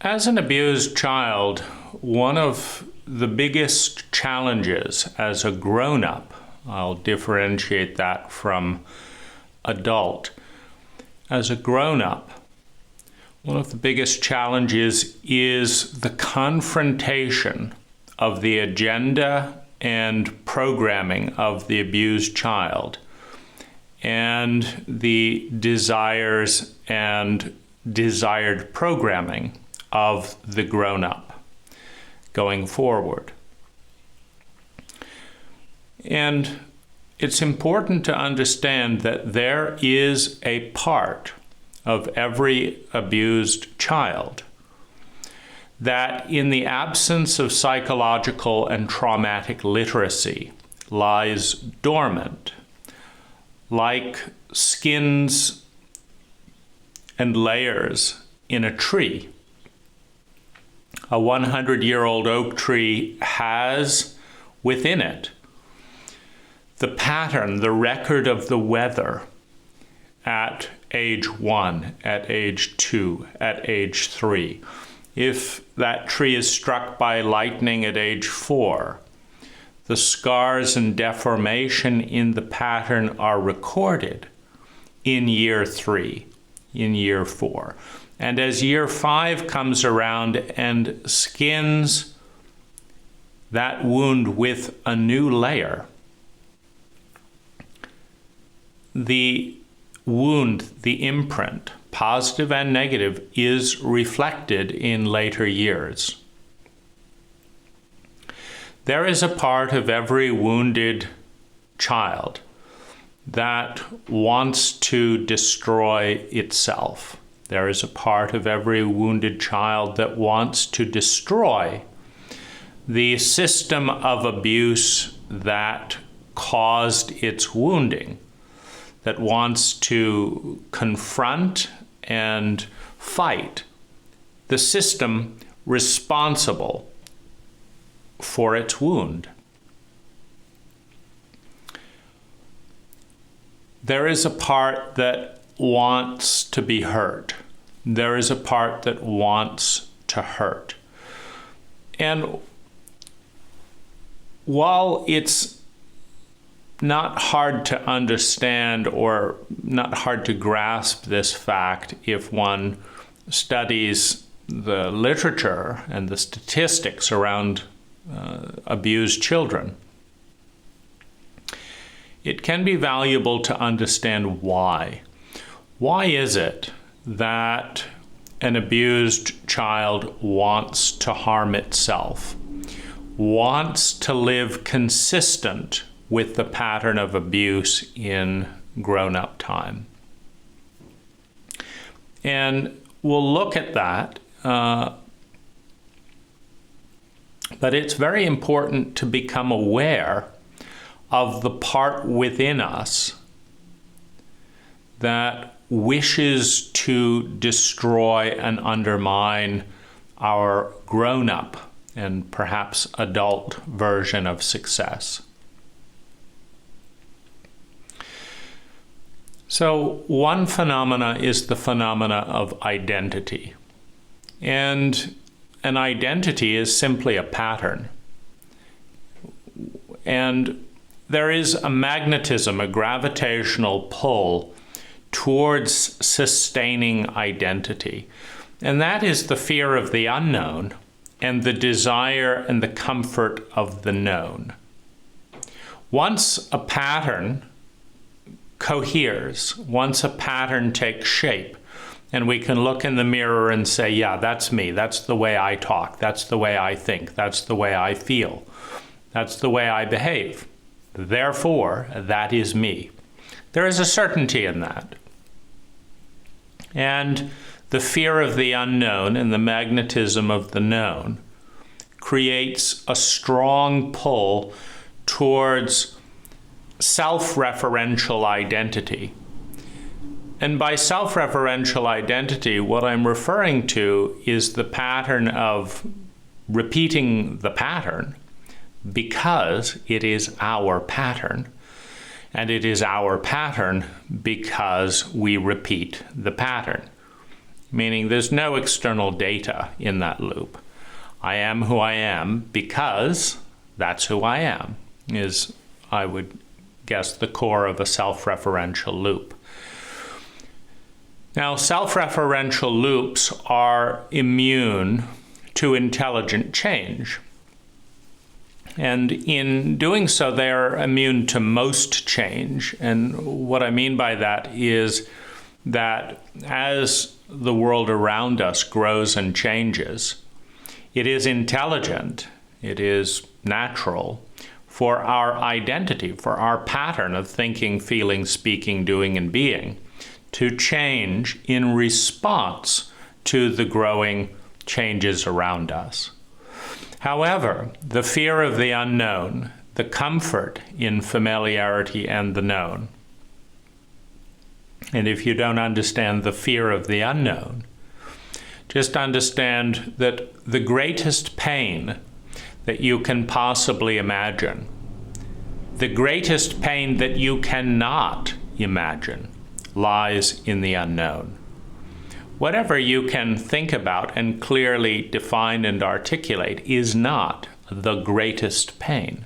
As an abused child, one of the biggest challenges as a grown-up, I'll differentiate that from adult. As a grown-up, one of the biggest challenges is the confrontation of the agenda and programming of the abused child and the desires and desired programming of the grown-up going forward. And it's important to understand that there is a part of every abused child that, in the absence of psychological and traumatic literacy, lies dormant, like skins and layers in a tree. A 100-year-old oak tree has within it the pattern, the record of the weather at age 1, at age 2, at age 3. If that tree is struck by lightning at age 4, the scars and deformation in the pattern are recorded in year 3, in year 4. And as year 5 comes around and skins that wound with a new layer, the wound, the imprint, positive and negative, is reflected in later years. There is a part of every wounded child that wants to destroy itself. There is a part of every wounded child that wants to destroy the system of abuse that caused its wounding, that wants to confront and fight the system responsible for its wound. There is a part that wants to be hurt. There is a part that wants to hurt. And while it's not hard to understand or not hard to grasp this fact if one studies the literature and the statistics around abused children, it can be valuable to understand why. Why is it that an abused child wants to harm itself, wants to live consistent with the pattern of abuse in grown-up time? And we'll look at that, but it's very important to become aware of the part within us that wishes to destroy and undermine our grown-up and perhaps adult version of success. So one phenomena is the phenomena of identity. And an identity is simply a pattern. And there is a magnetism, a gravitational pull towards sustaining identity. And that is the fear of the unknown and the desire and the comfort of the known. Once a pattern coheres, once a pattern takes shape, and we can look in the mirror and say, yeah, that's me, that's the way I talk, that's the way I think, that's the way I feel, that's the way I behave. Therefore, that is me. There is a certainty in that. And the fear of the unknown and the magnetism of the known creates a strong pull towards self-referential identity. And by self-referential identity, what I'm referring to is the pattern of repeating the pattern because it is our pattern. And it is our pattern because we repeat the pattern. meaning there's no external data in that loop. I am who I am because that's who I am, is, I would guess, the core of a self-referential loop. Now, self-referential loops are immune to intelligent change. And in doing so, they are immune to most change. And what I mean by that is that as the world around us grows and changes, it is intelligent, it is natural for our identity, for our pattern of thinking, feeling, speaking, doing, and being to change in response to the growing changes around us. However, the fear of the unknown, the comfort in familiarity and the known, and if you don't understand the fear of the unknown, just understand that the greatest pain that you can possibly imagine, the greatest pain that you cannot imagine, lies in the unknown. Whatever you can think about and clearly define and articulate is not the greatest pain.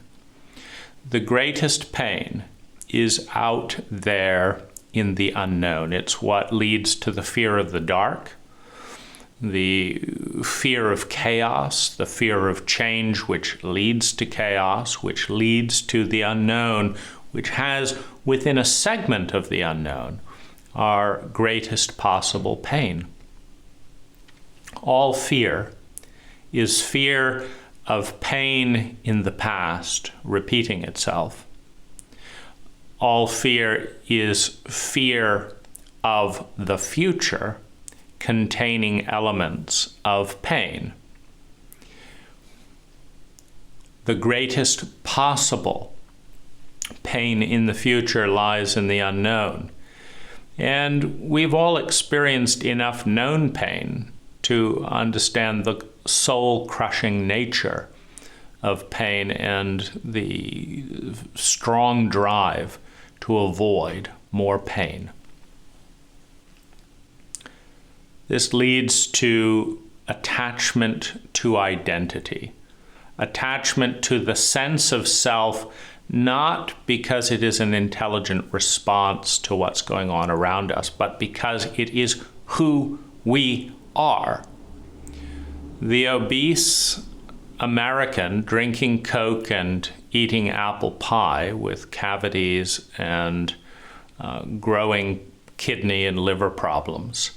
The greatest pain is out there in the unknown. It's what leads to the fear of the dark, the fear of chaos, the fear of change, which leads to chaos, which leads to the unknown, which has within a segment of the unknown our greatest possible pain. All fear is fear of pain in the past repeating itself. All fear is fear of the future containing elements of pain. The greatest possible pain in the future lies in the unknown. And we've all experienced enough known pain to understand the soul-crushing nature of pain and the strong drive to avoid more pain. This leads to attachment to identity, attachment to the sense of self, not because it is an intelligent response to what's going on around us, but because it is who we are. The obese American drinking Coke and eating apple pie with cavities and growing kidney and liver problems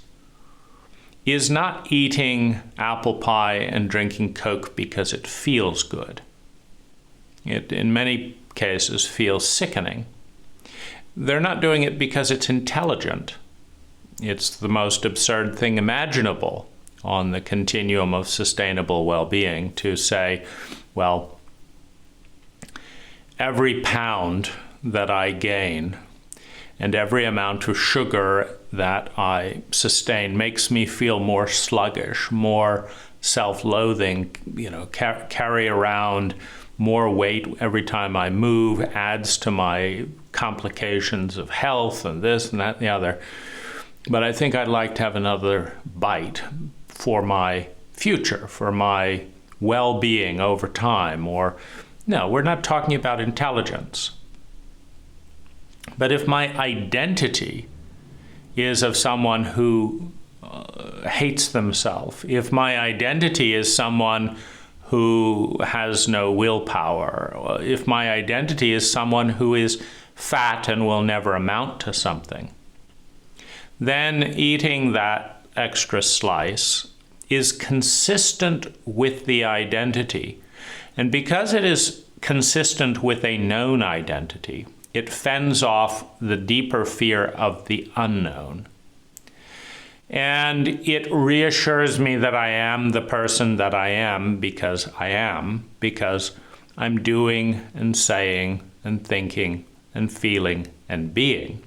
is not eating apple pie and drinking Coke because it feels good. It, in many cases, feels sickening. They're not doing it because it's intelligent. It's the most absurd thing imaginable on the continuum of sustainable well-being to say, well, every pound that I gain and every amount of sugar that I sustain makes me feel more sluggish, more self-loathing, carry around more weight every time I move, adds to my complications of health and this and that and the other. But I think I'd like to have another bite for my future, for my well-being over time. Or, no, we're not talking about intelligence. But if my identity is of someone who hates themselves, if my identity is someone who has no willpower, if my identity is someone who is fat and will never amount to something, then eating that extra slice is consistent with the identity. And because it is consistent with a known identity, it fends off the deeper fear of the unknown. And it reassures me that I am the person that I am because I'm doing and saying and thinking and feeling and being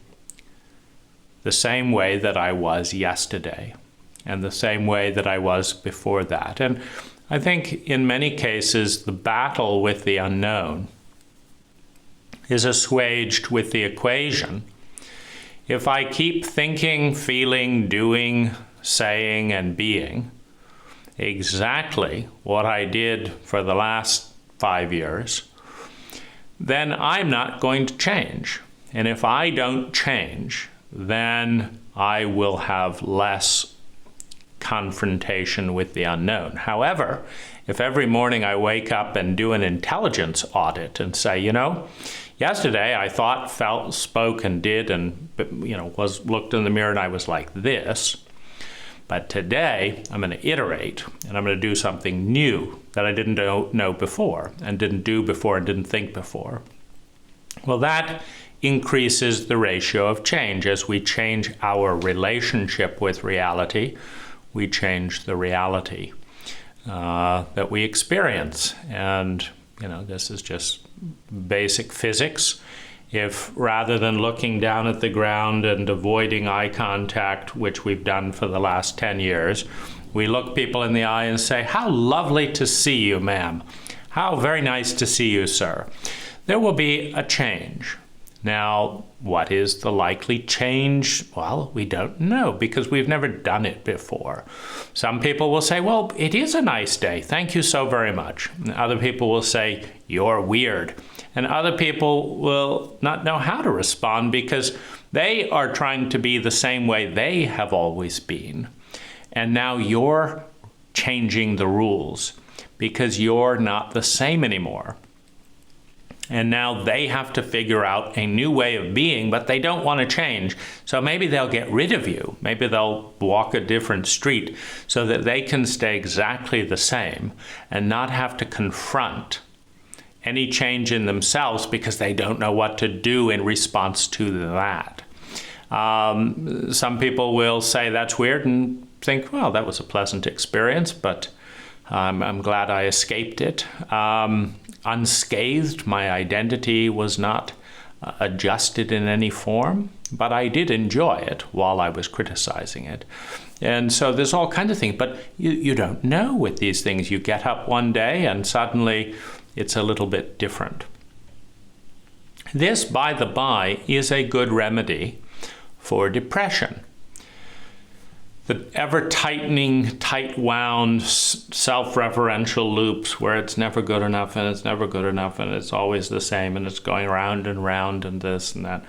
the same way that I was yesterday and the same way that I was before that. And I think in many cases, the battle with the unknown is assuaged with the equation. If I keep thinking, feeling, doing, saying and being exactly what I did for the last 5 years, then I'm not going to change. And if I don't change, then I will have less confrontation with the unknown. However, if every morning I wake up and do an intelligence audit and say, yesterday I thought, felt, spoke, and did, and looked in the mirror and I was like this, but today I'm going to iterate and I'm going to do something new that I didn't know before and didn't do before and didn't think before. Well, that increases the ratio of change. As we change our relationship with reality, we change the reality that we experience. And, this is just basic physics. If rather than looking down at the ground and avoiding eye contact, which we've done for the last 10 years, we look people in the eye and say, "How lovely to see you, ma'am. How very nice to see you, sir." There will be a change. Now, what is the likely change? Well, we don't know because we've never done it before. Some people will say, "Well, it is a nice day. Thank you so very much." And other people will say, "You're weird." And other people will not know how to respond because they are trying to be the same way they have always been. And now you're changing the rules because you're not the same anymore. And now they have to figure out a new way of being, but they don't want to change. So maybe they'll get rid of you. Maybe they'll walk a different street so that they can stay exactly the same and not have to confront any change in themselves because they don't know what to do in response to that. Some people will say that's weird and think, well, that was a pleasant experience, but I'm glad I escaped it. Unscathed, my identity was not adjusted in any form, but I did enjoy it while I was criticizing it. And so there's all kinds of things, but you don't know with these things. You get up one day and suddenly it's a little bit different. This, by the by, is a good remedy for depression. The ever-tightening, tight-wound, self-referential loops where it's never good enough and it's never good enough and it's always the same and it's going round and round and this and that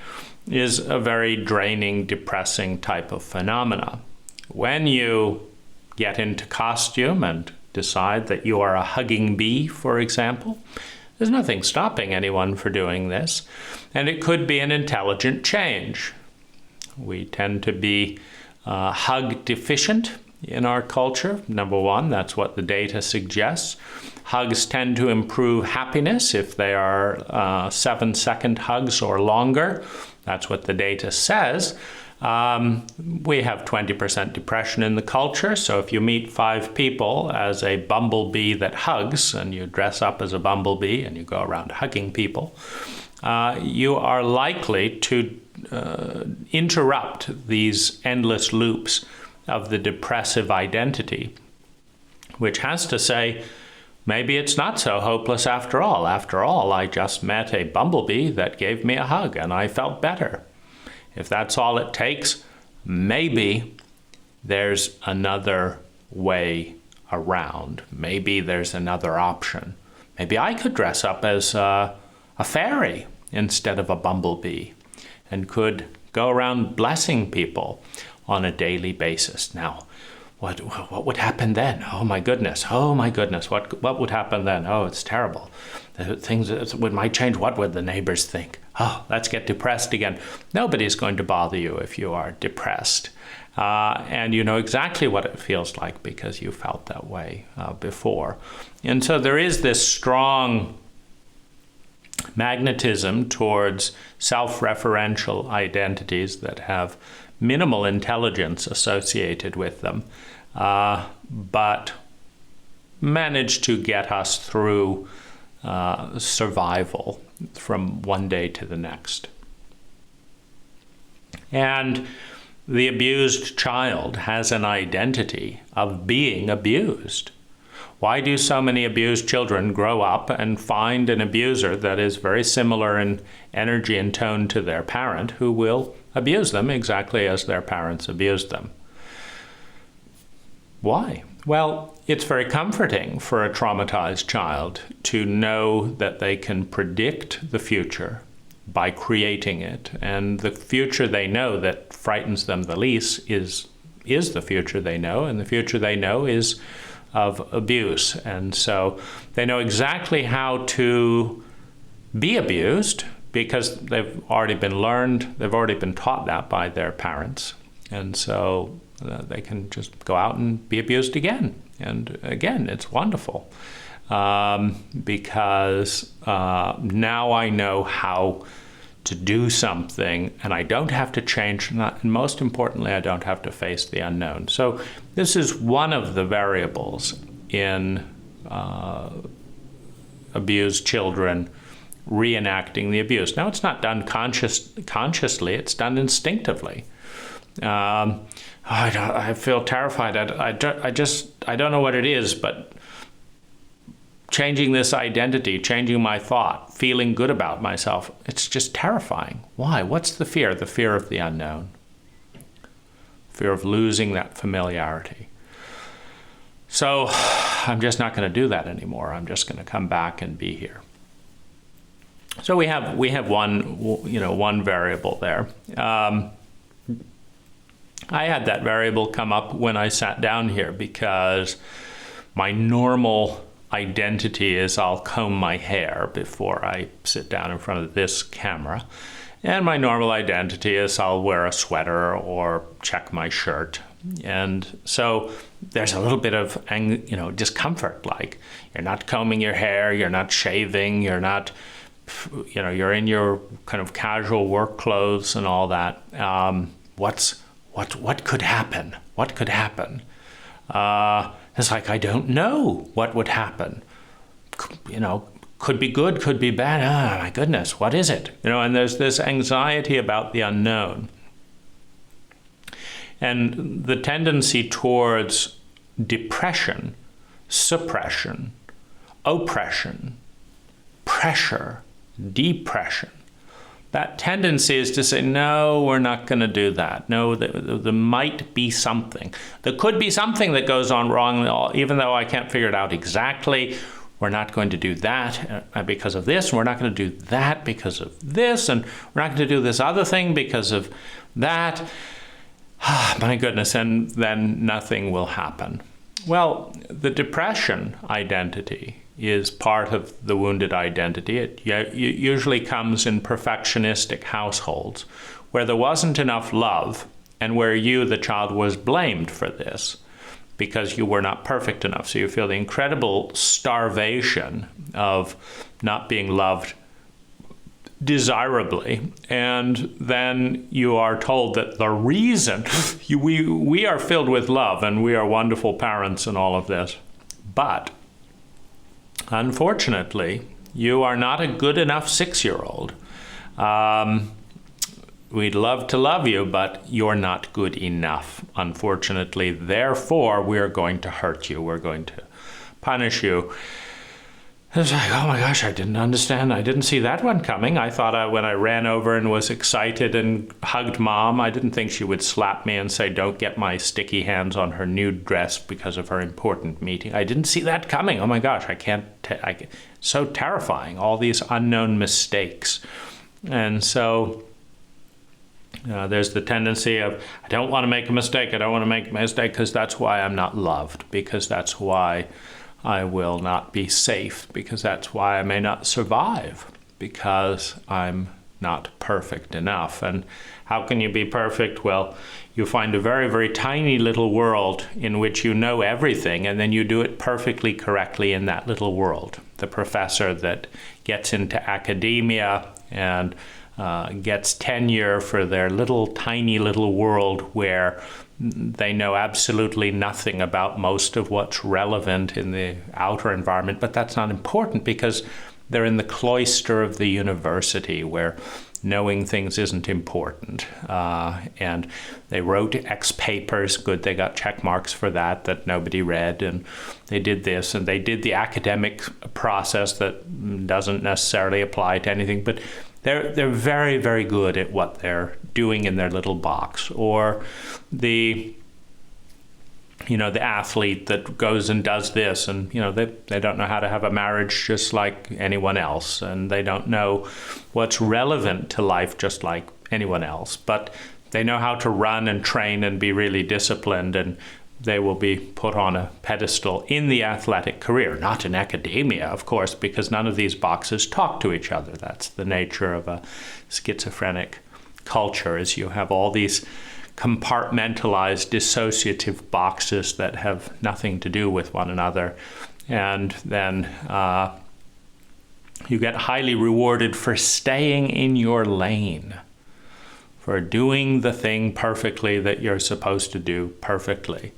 is a very draining, depressing type of phenomena. When you get into costume and decide that you are a hugging bee, for example, there's nothing stopping anyone for doing this, and it could be an intelligent change. We tend to be hug deficient in our culture. Number one, that's what the data suggests. Hugs tend to improve happiness if they are 7-second hugs or longer. That's what the data says. We have 20% depression in the culture, so if you meet 5 people as a bumblebee that hugs, and you dress up as a bumblebee and you go around hugging people, you are likely to interrupt these endless loops of the depressive identity, which has to say, maybe it's not so hopeless after all. After all, I just met a bumblebee that gave me a hug and I felt better. If that's all it takes, maybe there's another way around. Maybe there's another option. Maybe I could dress up as a fairy instead of a bumblebee and could go around blessing people on a daily basis. Now, what would happen then? Oh my goodness, what would happen then? Oh, it's terrible. Things might change. What would the neighbors think? Oh, let's get depressed again. Nobody's going to bother you if you are depressed. And you know exactly what it feels like because you felt that way before. And so there is this strong magnetism towards self-referential identities that have minimal intelligence associated with them, but manage to get us through survival from one day to the next. And the abused child has an identity of being abused. Why do so many abused children grow up and find an abuser that is very similar in energy and tone to their parent who will abuse them exactly as their parents abused them? Why? Well, it's very comforting for a traumatized child to know that they can predict the future by creating it. And the future they know that frightens them the least is the future they know, and the future they know is of abuse. And so they know exactly how to be abused because they've already been taught that by their parents. And so they can just go out and be abused again. And again, it's wonderful because now I know how to do something, and I don't have to change, and most importantly, I don't have to face the unknown. So this is one of the variables in abused children reenacting the abuse. Now, it's not done consciously, it's done instinctively. I feel terrified. I don't know what it is, but changing this identity, changing my thought, feeling good about myself, it's just terrifying. Why? What's the fear? The fear of the unknown. Fear of losing that familiarity. So I'm just not going to do that anymore. I'm just going to come back and be here. So we have one variable there. I had that variable come up when I sat down here because my normal identity is I'll comb my hair before I sit down in front of this camera. And my normal identity is I'll wear a sweater or check my shirt. And so there's a little bit of discomfort, like you're not combing your hair, you're not shaving, you're not, you're in your kind of casual work clothes and all that. What could happen? What could happen? It's like, I don't know what would happen. Could be good, could be bad. Ah, my goodness, what is it? And there's this anxiety about the unknown. And the tendency towards depression, suppression, oppression, pressure, depression, that tendency is to say, no, we're not going to do that. No, there might be something. There could be something that goes on wrong, even though I can't figure it out exactly. We're not going to do that because of this. We're not going to do that because of this. And we're not going to do this other thing because of that. My goodness, and then nothing will happen. Well, the depression identity is part of the wounded identity. It usually comes in perfectionistic households where there wasn't enough love and where you, the child, was blamed for this because you were not perfect enough. So you feel the incredible starvation of not being loved desirably, and then you are told that the reason we are filled with love and we are wonderful parents and all of this, but unfortunately, you are not a good enough 6-year-old. We'd love to love you, but you're not good enough, unfortunately. Therefore, we're going to hurt you. We're going to punish you. It's like, oh my gosh, I didn't understand. I didn't see that one coming. I thought when I ran over and was excited and hugged Mom, I didn't think she would slap me and say, don't get my sticky hands on her nude dress because of her important meeting. I didn't see that coming. Oh my gosh, so terrifying, all these unknown mistakes. And so there's the tendency of, I don't want to make a mistake. I don't want to make a mistake because that's why I'm not loved, because that's why I will not be safe, because that's why I may not survive, because I'm not perfect enough. And how can you be perfect? Well, you find a very, very tiny little world in which you know everything, and then you do it perfectly correctly in that little world. The professor that gets into academia and gets tenure for their little tiny little world where they know absolutely nothing about most of what's relevant in the outer environment, but that's not important because they're in the cloister of the university where knowing things isn't important. And they wrote X papers, good, they got check marks for that nobody read, and they did this, and they did the academic process that doesn't necessarily apply to anything, but they're very, very good at what they're doing in their little box. Or the the athlete that goes and does this, and they don't know how to have a marriage just like anyone else, and they don't know what's relevant to life just like anyone else, but they know how to run and train and be really disciplined, and they will be put on a pedestal in the athletic career, not in academia, of course, because none of these boxes talk to each other. That's the nature of a schizophrenic culture, is you have all these compartmentalized dissociative boxes that have nothing to do with one another, and then you get highly rewarded for staying in your lane, for doing the thing perfectly that you're supposed to do perfectly.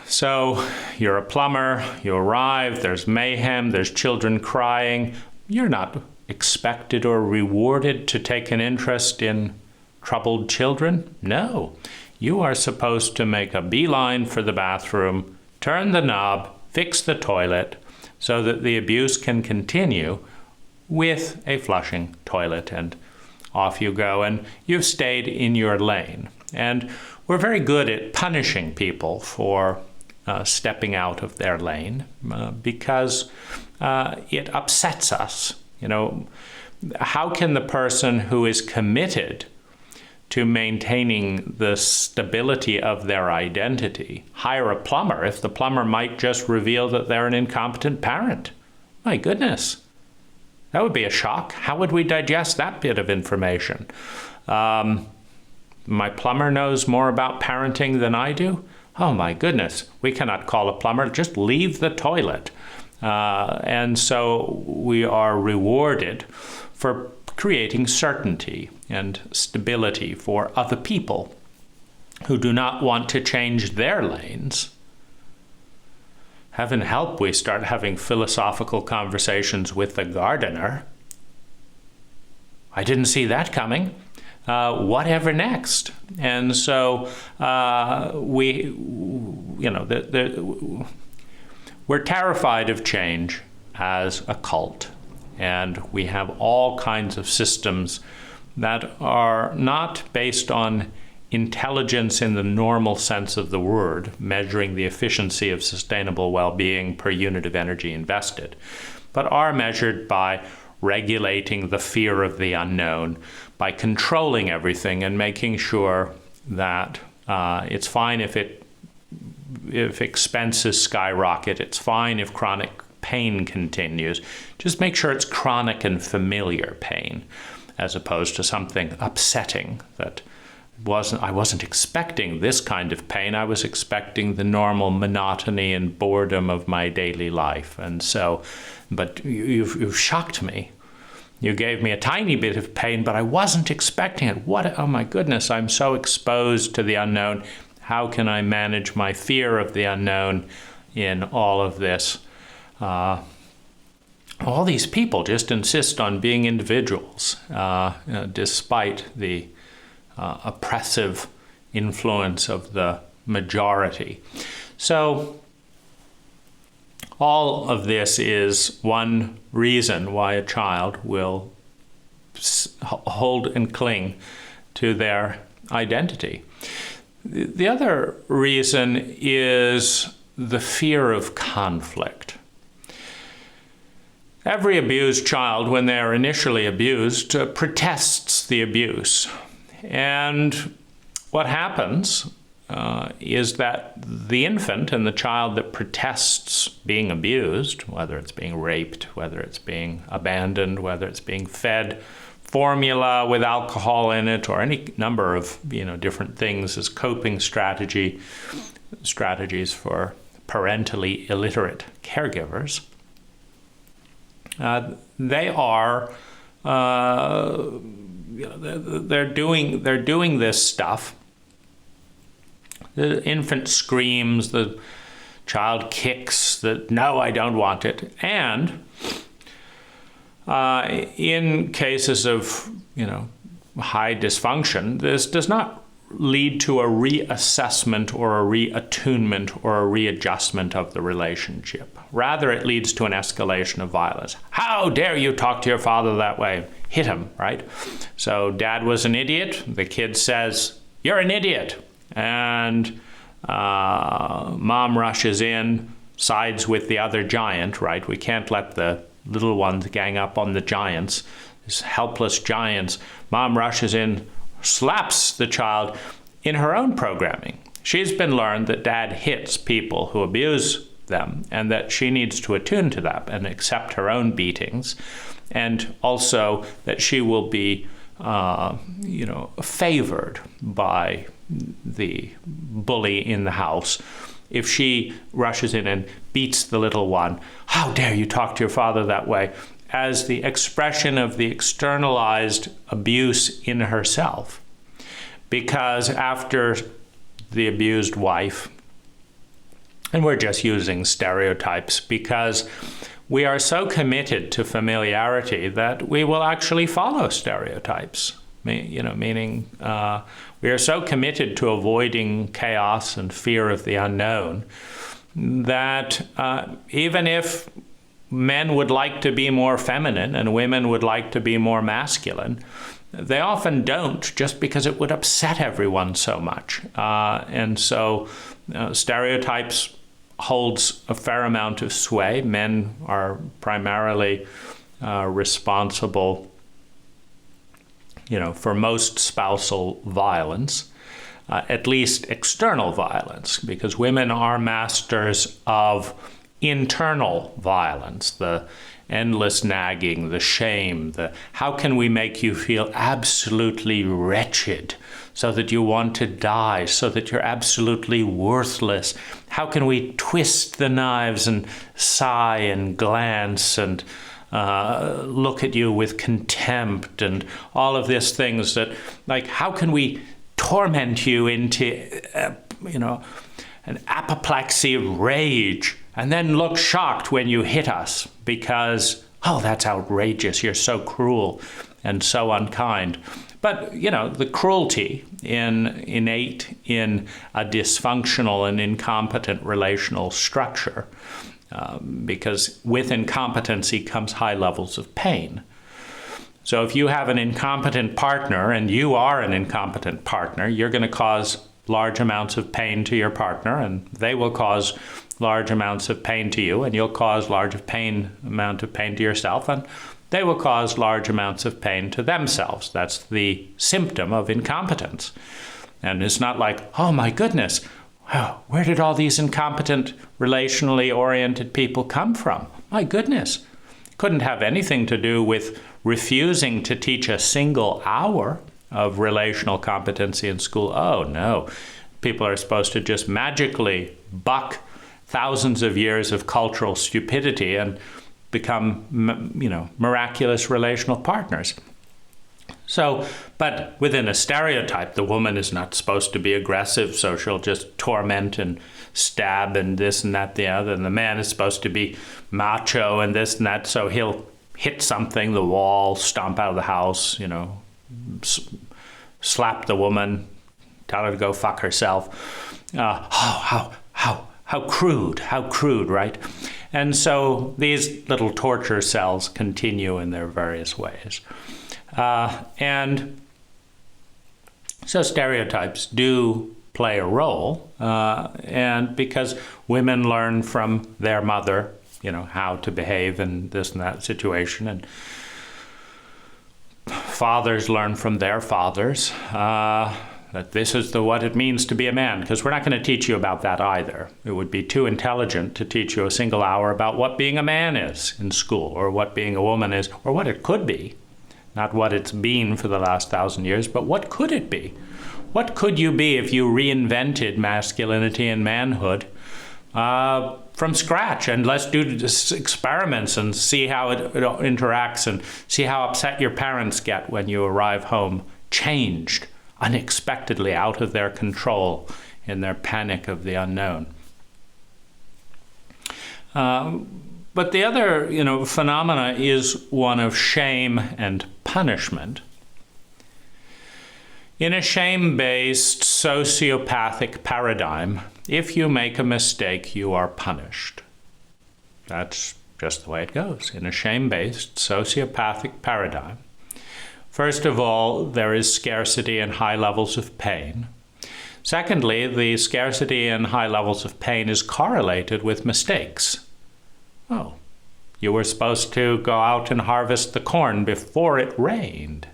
So you're a plumber, you arrive, there's mayhem, there's children crying. You're not expected or rewarded to take an interest in troubled children? No. You are supposed to make a beeline for the bathroom, turn the knob, fix the toilet, so that the abuse can continue with a flushing toilet, and off you go, and you've stayed in your lane. And we're very good at punishing people for stepping out of their lane because it upsets us. How can the person who is committed to maintaining the stability of their identity hire a plumber if the plumber might just reveal that they're an incompetent parent? My goodness. That would be a shock. How would we digest that bit of information? My plumber knows more about parenting than I do? Oh my goodness, we cannot call a plumber, just leave the toilet. And so we are rewarded for creating certainty and stability for other people who do not want to change their lanes. Heaven help, we start having philosophical conversations with the gardener. I didn't see that coming. Whatever next? And so we're terrified of change as a cult, and we have all kinds of systems that are not based on intelligence in the normal sense of the word, measuring the efficiency of sustainable well-being per unit of energy invested, but are measured by regulating the fear of the unknown, by controlling everything and making sure that it's fine if expenses skyrocket, it's fine if chronic pain continues. Just make sure it's chronic and familiar pain, as opposed to something upsetting that I wasn't expecting this kind of pain. I was expecting the normal monotony and boredom of my daily life. And so, but you've shocked me. You gave me a tiny bit of pain, but I wasn't expecting it. Oh my goodness, I'm so exposed to the unknown. How can I manage my fear of the unknown in all of this? All these people just insist on being individuals, despite the oppressive influence of the majority. So all of this is one reason why a child will hold and cling to their identity. The other reason is the fear of conflict. Every abused child, when they're initially abused, protests the abuse. And what happens is that the infant and the child that protests being abused, whether it's being raped, whether it's being abandoned, whether it's being fed formula with alcohol in it, or any number of different things as coping strategies for parentally illiterate caregivers, they are they're doing this stuff. The infant screams, the child kicks, no, I don't want it. And in cases of high dysfunction, this does not lead to a reassessment or a reattunement or a readjustment of the relationship. Rather, it leads to an escalation of violence. How dare you talk to your father that way? Hit him, right? So dad was an idiot. The kid says, you're an idiot. And Mom rushes in, sides with the other giant, right? We can't let the little ones gang up on the giants, these helpless giants. Mom rushes in, slaps the child in her own programming. She's been learned that dad hits people who abuse them, and that she needs to attune to that and accept her own beatings, and also that she will be favored by the bully in the house. If she rushes in and beats the little one, how dare you talk to your father that way, as the expression of the externalized abuse in herself. Because after the abused wife, and we're just using stereotypes because we are so committed to familiarity that we will actually follow stereotypes. Meaning we are so committed to avoiding chaos and fear of the unknown that even if men would like to be more feminine and women would like to be more masculine, they often don't, just because it would upset everyone so much. And so stereotypes holds a fair amount of sway. Men are primarily responsible, for most spousal violence, at least external violence, because women are masters of internal violence, the endless nagging, the shame, the how can we make you feel absolutely wretched so that you want to die, so that you're absolutely worthless? How can we twist the knives and sigh and glance and look at you with contempt and all of these things that, like, how can we torment you into, an apoplexy of rage and then look shocked when you hit us because, oh, that's outrageous, you're so cruel and so unkind. But, the cruelty innate in a dysfunctional and incompetent relational structure, because with incompetency comes high levels of pain. So if you have an incompetent partner and you are an incompetent partner, you're going to cause large amounts of pain to your partner, and they will cause large amounts of pain to you, and you'll cause amount of pain to yourself, and they will cause large amounts of pain to themselves. That's the symptom of incompetence. And it's not like, oh my goodness, where did all these incompetent, relationally oriented people come from? My goodness. Couldn't have anything to do with refusing to teach a single hour of relational competency in school. Oh no. People are supposed to just magically buck thousands of years of cultural stupidity and become, miraculous relational partners. So, but within a stereotype, the woman is not supposed to be aggressive, so she'll just torment and stab and this and that, the other. And the man is supposed to be macho and this and that, so he'll hit something, the wall, stomp out of the house, slap the woman, tell her to go fuck herself. How crude, right? And so these little torture cells continue in their various ways. And so stereotypes do play a role, and because women learn from their mother, how to behave in this and that situation, and fathers learn from their fathers that this is what it means to be a man, because we're not going to teach you about that either. It would be too intelligent to teach you a single hour about what being a man is in school, or what being a woman is, or what it could be. Not what it's been for the last 1,000 years, but what could it be? What could you be if you reinvented masculinity and manhood from scratch? And let's do experiments and see how it interacts, and see how upset your parents get when you arrive home changed, unexpectedly, out of their control, in their panic of the unknown. But the other, phenomena is one of shame and punishment. In a shame-based sociopathic paradigm, if you make a mistake, you are punished. That's just the way it goes. In a shame-based sociopathic paradigm, first of all, there is scarcity and high levels of pain. Secondly, the scarcity and high levels of pain is correlated with mistakes. Oh, you were supposed to go out and harvest the corn before it rained.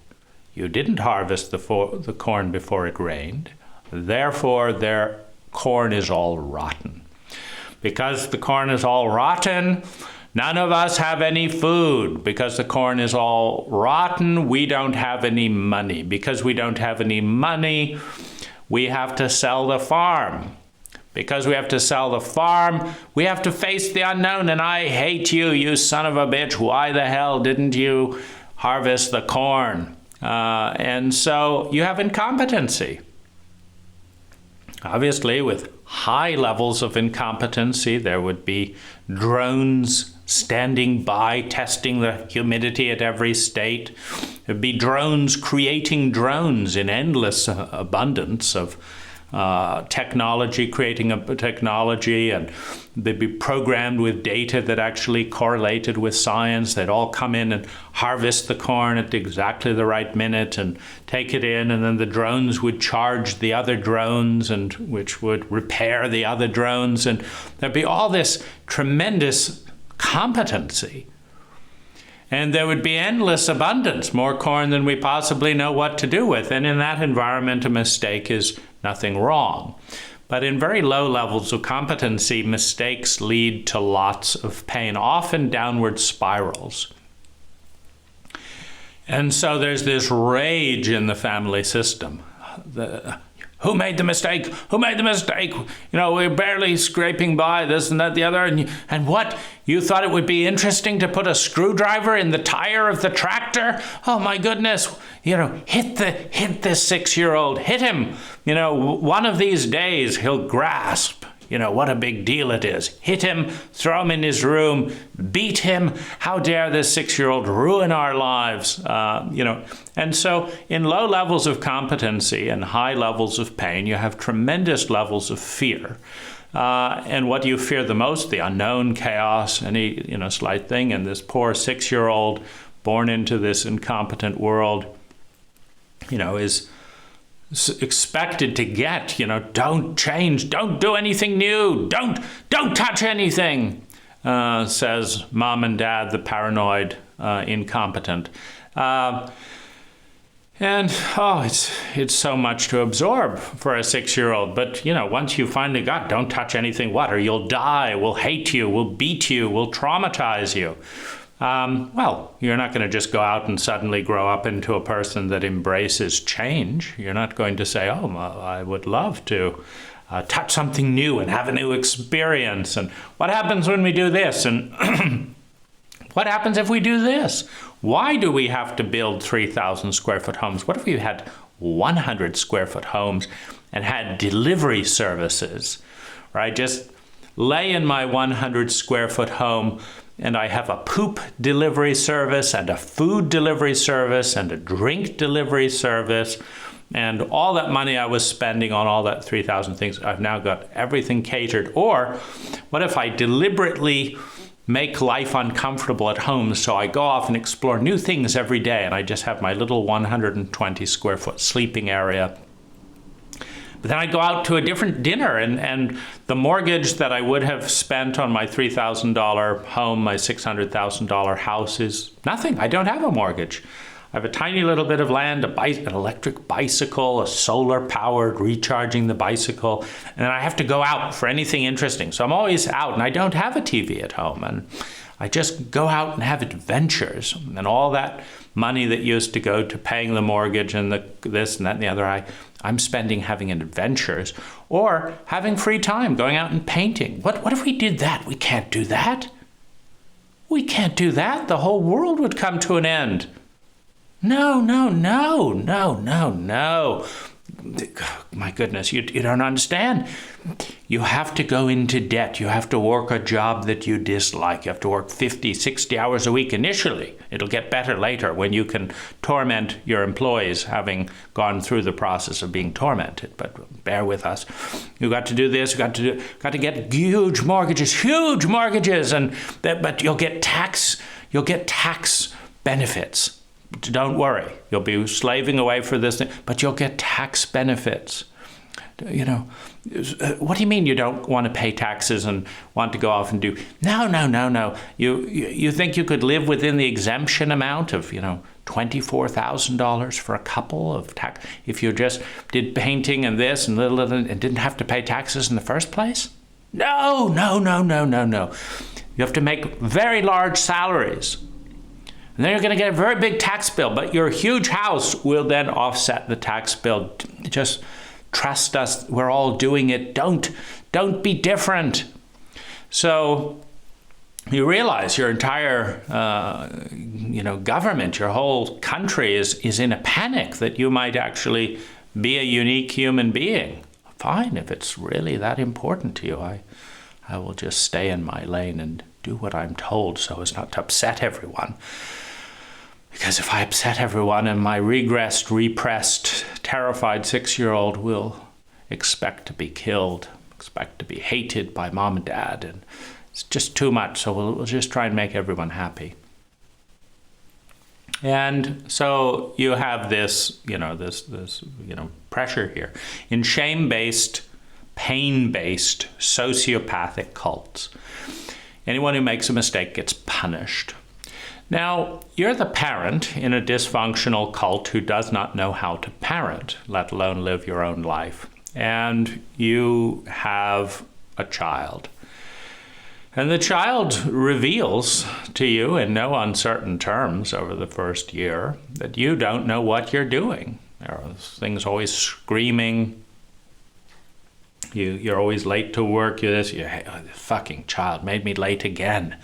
You didn't harvest the corn before it rained. Therefore, their corn is all rotten. Because the corn is all rotten, none of us have any food. Because the corn is all rotten, we don't have any money. Because we don't have any money, we have to sell the farm. Because we have to sell the farm, we have to face the unknown. And I hate you, you son of a bitch. Why the hell didn't you harvest the corn? And so you have incompetency. Obviously, with high levels of incompetency, there would be drones standing by, testing the humidity at every state. There'd be drones creating drones in endless abundance of technology, creating a technology, and they'd be programmed with data that actually correlated with science. They'd all come in and harvest the corn at exactly the right minute and take it in, and then the drones would charge the other drones, and which would repair the other drones, and there'd be all this tremendous competency. And there would be endless abundance, more corn than we possibly know what to do with. And in that environment, a mistake is nothing wrong. But in very low levels of competency, mistakes lead to lots of pain, often downward spirals. And so there's this rage in the family system. Who made the mistake? Who made the mistake? You know, we're barely scraping by, this and that, the other. And what? You thought it would be interesting to put a screwdriver in the tire of the tractor? Oh my goodness. You know, hit this 6-year-old. Hit him. You know, one of these days he'll grasp, you know, what a big deal it is. Hit him, throw him in his room, beat him. How dare this 6-year-old ruin our lives? You know, and so in low levels of competency and high levels of pain, you have tremendous levels of fear. And what do you fear the most? The unknown, chaos, any, you know, slight thing. And this poor 6-year-old born into this incompetent world, you know, is expected to get, you know, don't change, don't do anything new, don't touch anything, says mom and dad, the paranoid, incompetent. And, oh, it's so much to absorb for a 6-year-old. But, you know, once you finally got, don't touch anything, what? Or you'll die, we'll hate you, we'll beat you, we'll traumatize you. Well, you're not going to just go out and suddenly grow up into a person that embraces change. You're not going to say, oh, I would love to touch something new and have a new experience. And what happens when we do this? And what happens if we do this? Why do we have to build 3,000 square foot homes? What if we had 100 square foot homes and had delivery services, right? Just lay in my 100 square foot home and I have a poop delivery service and a food delivery service and a drink delivery service, and all that money I was spending on all that 3,000 things, I've now got everything catered. Or what if I deliberately make life uncomfortable at home, so I go off and explore new things every day, and I just have my little 120 square foot sleeping area. But then I go out to a different dinner, and the mortgage that I would have spent on my $3,000 home, my $600,000 house, is nothing. I don't have a mortgage. I have a tiny little bit of land, an electric bicycle, a solar-powered recharging the bicycle, and then I have to go out for anything interesting. So I'm always out, and I don't have a TV at home, and I just go out and have adventures. And all that money that used to go to paying the mortgage and this and that and the other, I'm spending having adventures or having free time, going out and painting. What if we did that? We can't do that. We can't do that. The whole world would come to an end. No. My goodness, you don't understand. You have to go into debt. You have to work a job that you dislike. You have to work 50, 60 hours a week initially. It'll get better later when you can torment your employees, having gone through the process of being tormented. But bear with us. You got to do this. Got to get huge mortgages, but you'll get tax benefits. Don't worry. You'll be slaving away for this thing, but you'll get tax benefits. what do you mean you don't want to pay taxes and want to go off and do? No. You think you could live within the exemption amount of, $24,000 for a couple of tax if you just did painting and this and and didn't have to pay taxes in the first place? No. You have to make very large salaries. And then you're going to get a very big tax bill, but your huge house will then offset the tax bill. Just trust us, we're all doing it. Don't be different. So you realize your entire government, your whole country is in a panic that you might actually be a unique human being. Fine, if it's really that important to you, I will just stay in my lane and do what I'm told so as not to upset everyone. Because if I upset everyone and my regressed, repressed, terrified 6-year-old will expect to be killed, expect to be hated by mom and dad, and it's just too much, so we'll just try and make everyone happy. And so you have this pressure here. In shame-based, pain-based, sociopathic cults, anyone who makes a mistake gets punished. Now, you're the parent in a dysfunctional cult who does not know how to parent, let alone live your own life. And you have a child. And the child reveals to you in no uncertain terms over the first year that you don't know what you're doing. There are things always screaming. You're always late to work. This fucking child made me late again.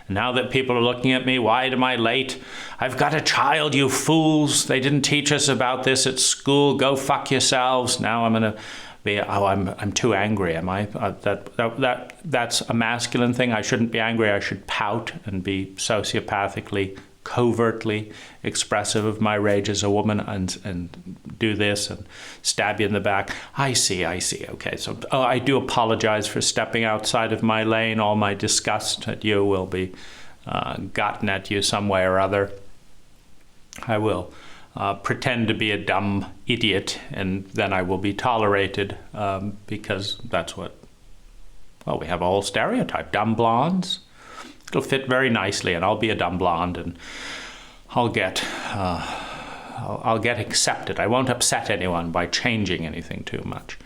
And now that people are looking at me, why am I late? I've got a child, you fools. They didn't teach us about this at school. Go fuck yourselves. Now I'm going to be, I'm too angry. Am I? That's a masculine thing. I shouldn't be angry. I should pout and be sociopathically, covertly expressive of my rage as a woman and do this and stab you in the back. I see. Okay, so I do apologize for stepping outside of my lane. All my disgust at you will be gotten at you some way or other. I will pretend to be a dumb idiot, and then I will be tolerated because that's what, we have a whole stereotype. Dumb blondes. It'll fit very nicely, and I'll be a dumb blonde, and I'll get accepted. I won't upset anyone by changing anything too much.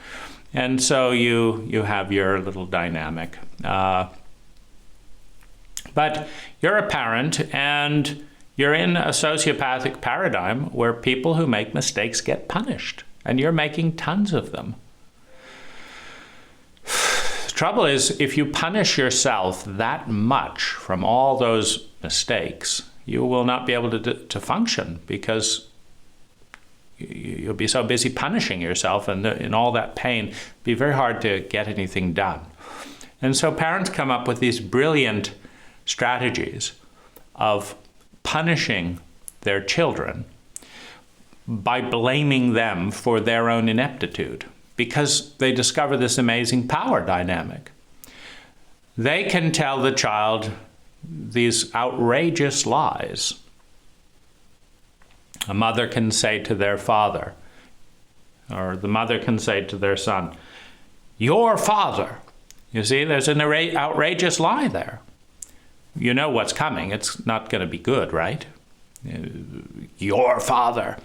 And so you have your little dynamic. But you're a parent, and you're in a sociopathic paradigm where people who make mistakes get punished, and you're making tons of them. The trouble is, if you punish yourself that much from all those mistakes, you will not be able to function, because you'll be so busy punishing yourself, and in all that pain, it'll be very hard to get anything done. And so parents come up with these brilliant strategies of punishing their children by blaming them for their own ineptitude, because they discover this amazing power dynamic. They can tell the child these outrageous lies. A mother can say to their father, or the mother can say to their son, "Your father." You see, there's an outrageous lie there. You know what's coming. It's not going to be good, right? Your father.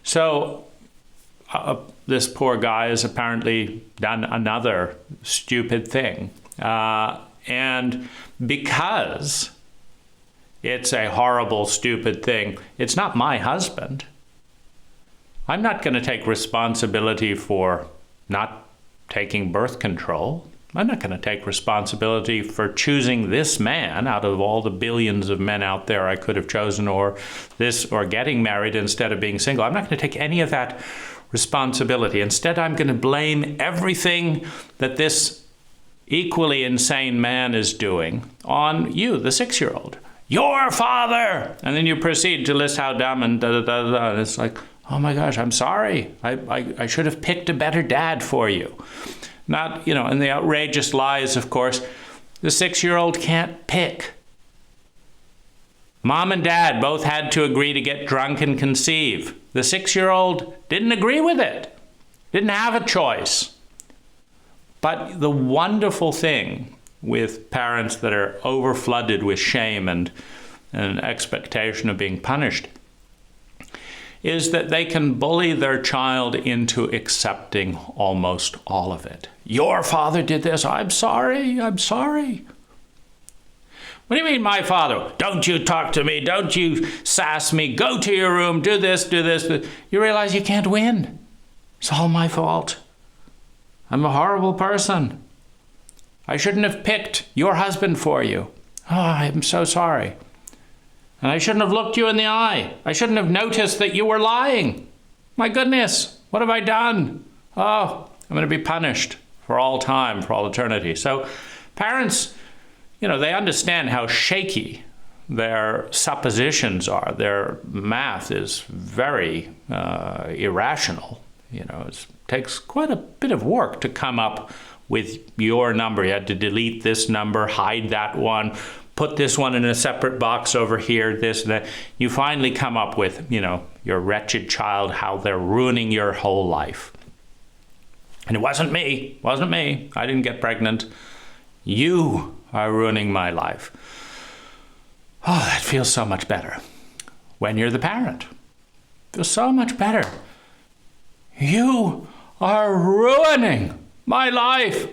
So this poor guy has apparently done another stupid thing. And because it's a horrible, stupid thing, it's not my husband. I'm not going to take responsibility for not taking birth control. I'm not going to take responsibility for choosing this man out of all the billions of men out there I could have chosen, or getting married instead of being single. I'm not going to take any of that responsibility. Instead, I'm going to blame everything that this equally insane man is doing on you, the 6-year-old. Your father! And then you proceed to list how dumb and da-da-da-da. And it's like, oh my gosh, I'm sorry. I should have picked a better dad for you. Not, and the outrageous lies, of course, the 6-year-old can't pick. Mom and dad both had to agree to get drunk and conceive. The 6-year-old didn't agree with it. Didn't have a choice. But the wonderful thing with parents that are overflooded with shame and an expectation of being punished is that they can bully their child into accepting almost all of it. Your father did this. I'm sorry. I'm sorry. What do you mean, my father? Don't you talk to me. Don't you sass me. Go to your room. Do this, do this. You realize you can't win. It's all my fault. I'm a horrible person. I shouldn't have picked your husband for you. Oh, I'm so sorry. And I shouldn't have looked you in the eye. I shouldn't have noticed that you were lying. My goodness, what have I done? Oh, I'm going to be punished for all time, for all eternity. So parents, they understand how shaky their suppositions are. Their math is very irrational. It takes quite a bit of work to come up with your number. You had to delete this number, hide that one, put this one in a separate box over here, this, that. You finally come up with, your wretched child, how they're ruining your whole life. And it wasn't me. I didn't get pregnant. You are ruining my life. Oh, that feels so much better when you're the parent. It feels so much better. You are ruining my life.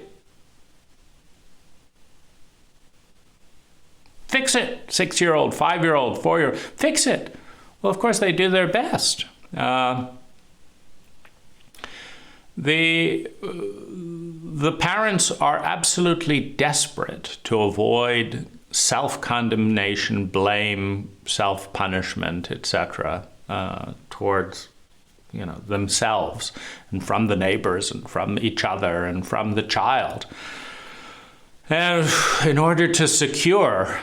Fix it. 6-year-old, 5-year-old, 4-year-old. Fix it. Well, of course, they do their best. The parents are absolutely desperate to avoid self-condemnation, blame, self-punishment, etc., towards themselves and from the neighbors and from each other and from the child. And in order to secure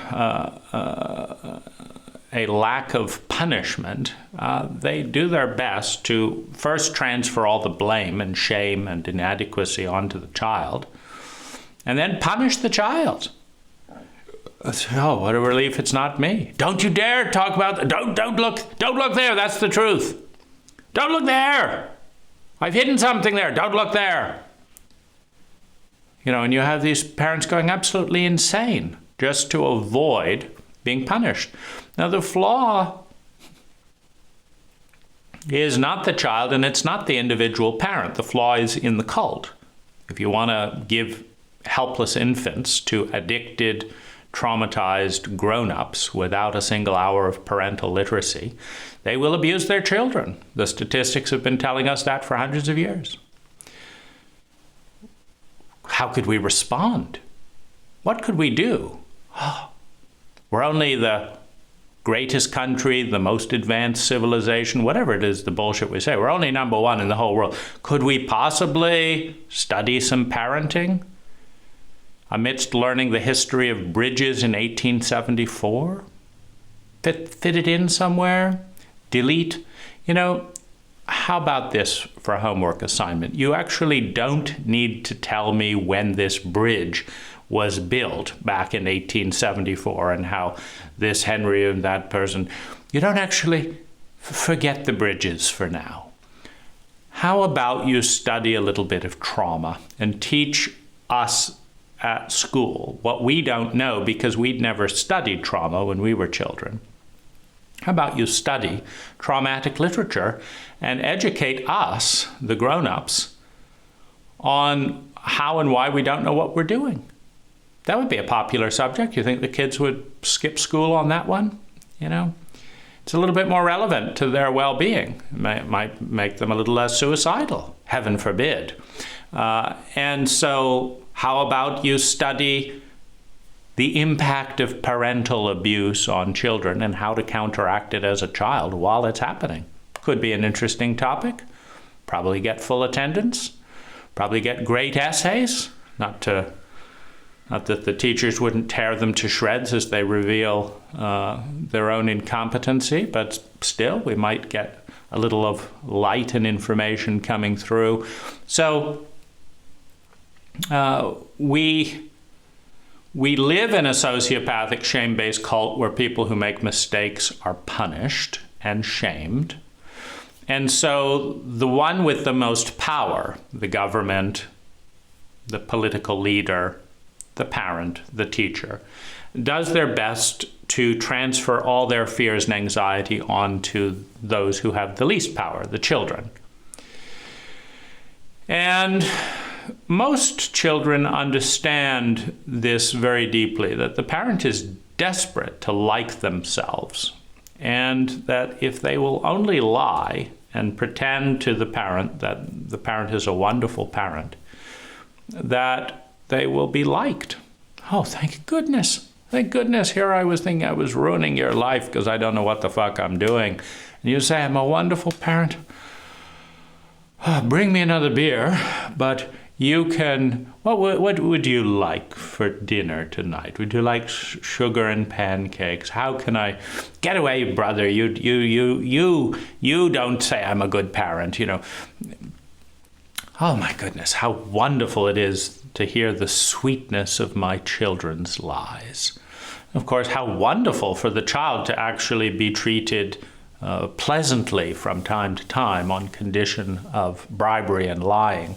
a lack of punishment, they do their best to first transfer all the blame and shame and inadequacy onto the child, and then punish the child. Oh, what a relief it's not me. Don't you dare talk about that. Don't look there. That's the truth. Don't look there. I've hidden something there. Don't look there. And you have these parents going absolutely insane just to avoid being punished. Now, the flaw is not the child and it's not the individual parent. The flaw is in the cult. If you want to give helpless infants to addicted, traumatized grown-ups without a single hour of parental literacy, they will abuse their children. The statistics have been telling us that for hundreds of years. How could we respond? What could we do? Oh, we're only the greatest country, the most advanced civilization, whatever it is, the bullshit we say. We're only number one in the whole world. Could we possibly study some parenting amidst learning the history of bridges in 1874? Fit it in somewhere? Delete? How about this for a homework assignment? You actually don't need to tell me when this bridge was built back in 1874 and how this Henry and that person. You don't actually forget the bridges for now. How about you study a little bit of trauma and teach us at school what we don't know because we'd never studied trauma when we were children? How about you study traumatic literature and educate us, the grown-ups, on how and why we don't know what we're doing? That would be a popular subject. You think the kids would skip school on that one? It's a little bit more relevant to their well-being. It might make them a little less suicidal, heaven forbid. And so how about you study the impact of parental abuse on children and how to counteract it as a child while it's happening? Could be an interesting topic. Probably get full attendance. Probably get great essays. Not that the teachers wouldn't tear them to shreds as they reveal their own incompetency, but still we might get a little of light and information coming through. So we live in a sociopathic, shame-based cult where people who make mistakes are punished and shamed. And so the one with the most power, the government, the political leader, the parent, the teacher, does their best to transfer all their fears and anxiety onto those who have the least power, the children. And most children understand this very deeply, that the parent is desperate to like themselves, and that if they will only lie and pretend to the parent that the parent is a wonderful parent, that they will be liked. Oh, thank goodness. Thank goodness. Here I was thinking I was ruining your life because I don't know what the fuck I'm doing. And you say, I'm a wonderful parent. Bring me another beer, but you can, what would you like for dinner tonight? Would you like sugar and pancakes? How can I get away, brother? You don't say I'm a good parent, you know. Oh my goodness, how wonderful it is to hear the sweetness of my children's lies. Of course, how wonderful for the child to actually be treated pleasantly from time to time on condition of bribery and lying.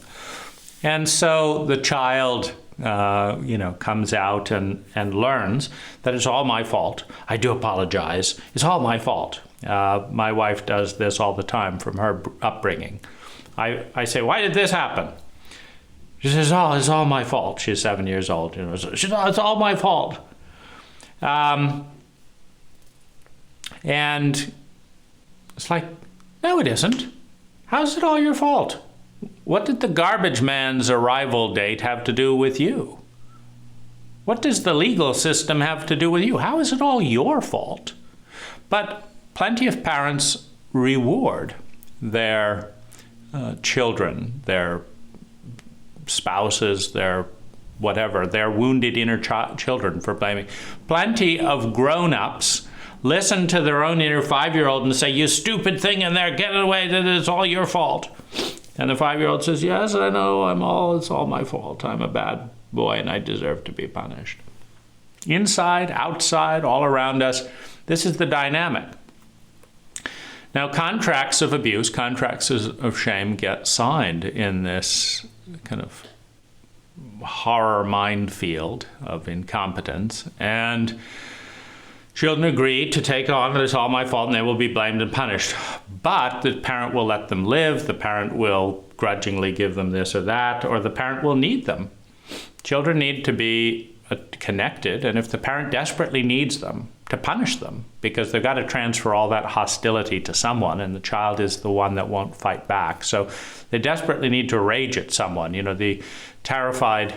And so the child, comes out and learns that it's all my fault. I do apologize. It's all my fault. My wife does this all the time from her upbringing. I say, why did this happen? She says, oh, it's all my fault. She's 7 years old. You know, so she says, oh, it's all my fault. And it's like, no, it isn't. How's it all your fault? What did the garbage man's arrival date have to do with you? What does the legal system have to do with you? How is it all your fault? But plenty of parents reward their children, their spouses, their whatever, their wounded inner children for blaming. Plenty of grown-ups listen to their own inner 5-year-old and say, you stupid thing in there, get it away, that it's all your fault. And the 5-year-old says, yes, I know, it's all my fault. I'm a bad boy and I deserve to be punished. Inside, outside, all around us, this is the dynamic. Now, contracts of abuse, contracts of shame get signed in this kind of horror minefield of incompetence, and children agree to take on that it's all my fault and they will be blamed and punished. But the parent will let them live, the parent will grudgingly give them this or that, or the parent will need them. Children need to be connected, and if the parent desperately needs them, to punish them, because they've got to transfer all that hostility to someone, and the child is the one that won't fight back. So they desperately need to rage at someone. You know, the terrified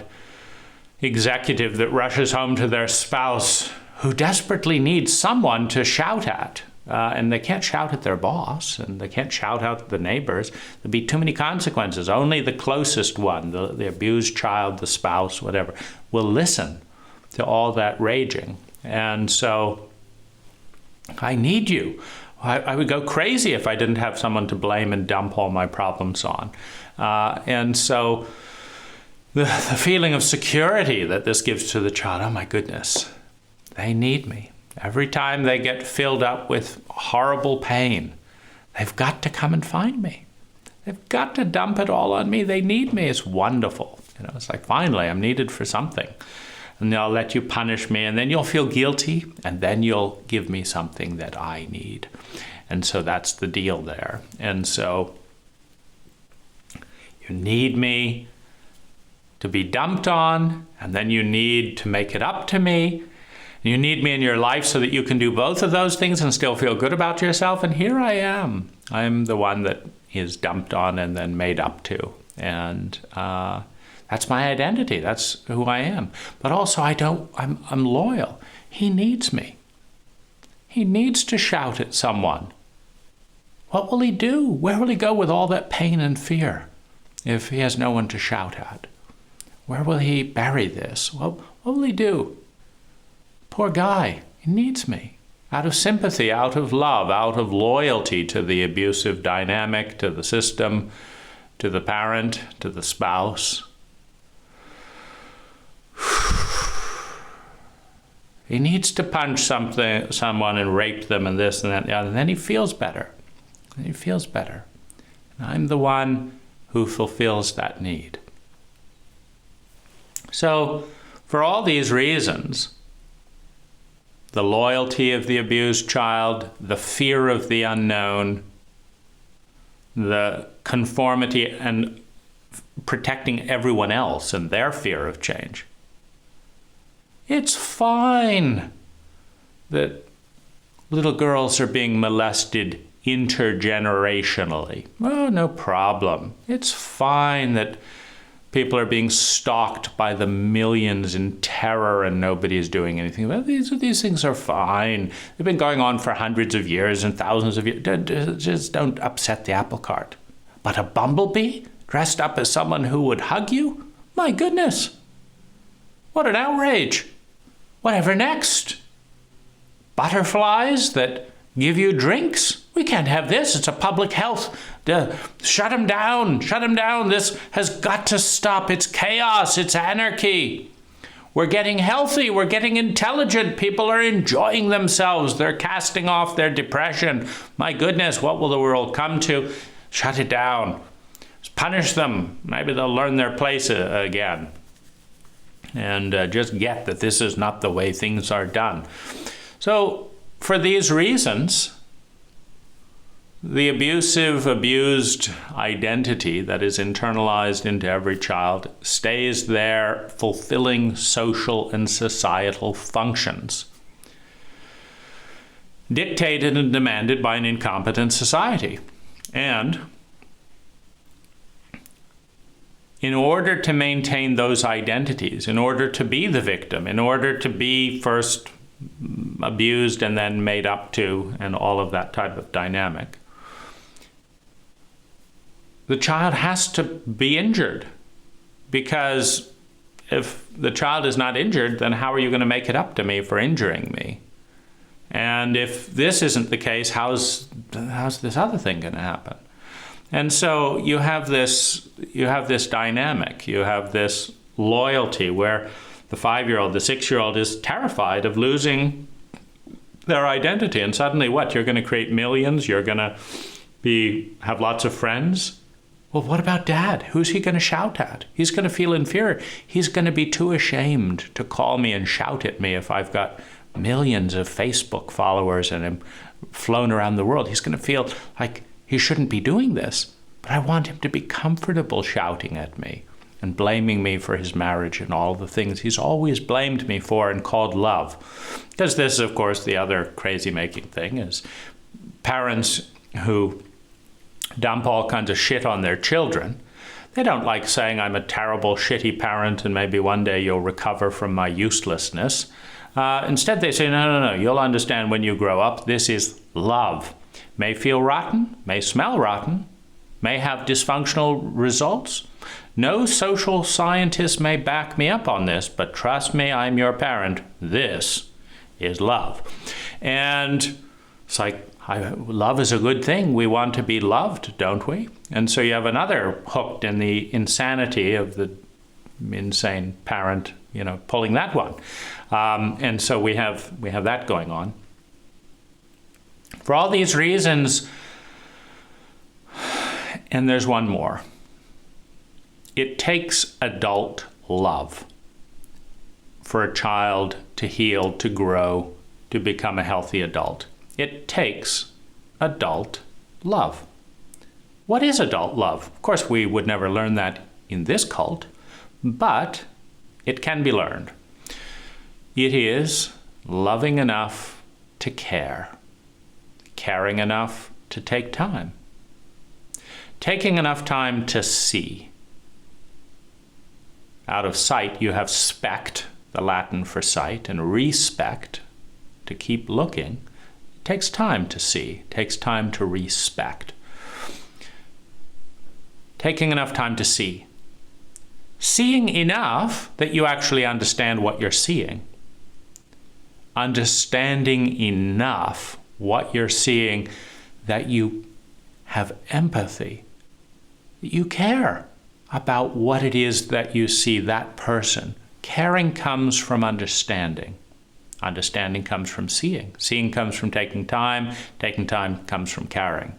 executive that rushes home to their spouse who desperately needs someone to shout at. And they can't shout at their boss, and they can't shout out at the neighbors. There'll be too many consequences. Only the closest one, the abused child, the spouse, whatever, will listen to all that raging. And so, I need you. I would go crazy if I didn't have someone to blame and dump all my problems on. And so, the feeling of security that this gives to the child, oh my goodness, they need me. Every time they get filled up with horrible pain, they've got to come and find me. They've got to dump it all on me. They need me. It's wonderful. You know, it's like, finally, I'm needed for something. And they'll let you punish me, and then you'll feel guilty, and then you'll give me something that I need. And so that's the deal there. And so you need me to be dumped on, and then you need to make it up to me. You need me in your life so that you can do both of those things and still feel good about yourself. And here I am. I'm the one that is dumped on and then made up to. And that's my identity. That's who I am. But also I'm loyal. He needs me. He needs to shout at someone. What will he do? Where will he go with all that pain and fear if he has no one to shout at? Where will he bury this? What will he do? Poor guy, he needs me. Out of sympathy, out of love, out of loyalty to the abusive dynamic, to the system, to the parent, to the spouse. He needs to punch someone and rape them and this and that and the other, and then he feels better. And he feels better. And I'm the one who fulfills that need. So, for all these reasons, the loyalty of the abused child, the fear of the unknown, the conformity and protecting everyone else and their fear of change. It's fine that little girls are being molested intergenerationally. Oh, no problem. It's fine that people are being stalked by the millions in terror and nobody is doing anything about it. These things are fine. They've been going on for hundreds of years and thousands of years. Just don't upset the apple cart. But a bumblebee dressed up as someone who would hug you? My goodness. What an outrage. Whatever next? Butterflies that give you drinks? We can't have this. It's a public health. Shut them down. Shut them down. This has got to stop. It's chaos. It's anarchy. We're getting healthy. We're getting intelligent. People are enjoying themselves. They're casting off their depression. My goodness, what will the world come to? Shut it down. Punish them. Maybe they'll learn their place again. And just get that this is not the way things are done. So, for these reasons, the abused identity that is internalized into every child stays there fulfilling social and societal functions, dictated and demanded by an incompetent society. And in order to maintain those identities, in order to be the victim, in order to be first abused and then made up to, and all of that type of dynamic, the child has to be injured. Because if the child is not injured, then how are you going to make it up to me for injuring me? And if this isn't the case, how's this other thing going to happen? And so you have this dynamic, you have this loyalty where the 5-year-old, the 6-year-old is terrified of losing their identity. And suddenly what? You're going to create millions, you're going to have lots of friends. Well, what about dad? Who's he going to shout at? He's going to feel inferior. He's going to be too ashamed to call me and shout at me if I've got millions of Facebook followers and I'm flown around the world. He's going to feel like he shouldn't be doing this, but I want him to be comfortable shouting at me and blaming me for his marriage and all the things he's always blamed me for and called love. Because this is, of course, the other crazy-making thing is parents who dump all kinds of shit on their children. They don't like saying, I'm a terrible, shitty parent and maybe one day you'll recover from my uselessness. Instead, they say, no, you'll understand when you grow up. This is love. May feel rotten, may smell rotten, may have dysfunctional results. No social scientist may back me up on this, but trust me, I'm your parent. This is love. And it's like, love is a good thing. We want to be loved, don't we? And so you have another hooked in the insanity of the insane parent, pulling that one. And so we have that going on. For all these reasons, and there's one more, it takes adult love for a child to heal, to grow, to become a healthy adult. It takes adult love. What is adult love? Of course, we would never learn that in this cult, but it can be learned. It is loving enough to care. Caring enough to take time. Taking enough time to see. Out of sight, you have spect, the Latin for sight, and respect, to keep looking. It takes time to see. It takes time to respect. Taking enough time to see. Seeing enough that you actually understand what you're seeing. Understanding enough what you're seeing, that you have empathy, that you care about what it is that you see that person. Caring comes from understanding. Understanding comes from seeing. Seeing comes from taking time. Taking time comes from caring.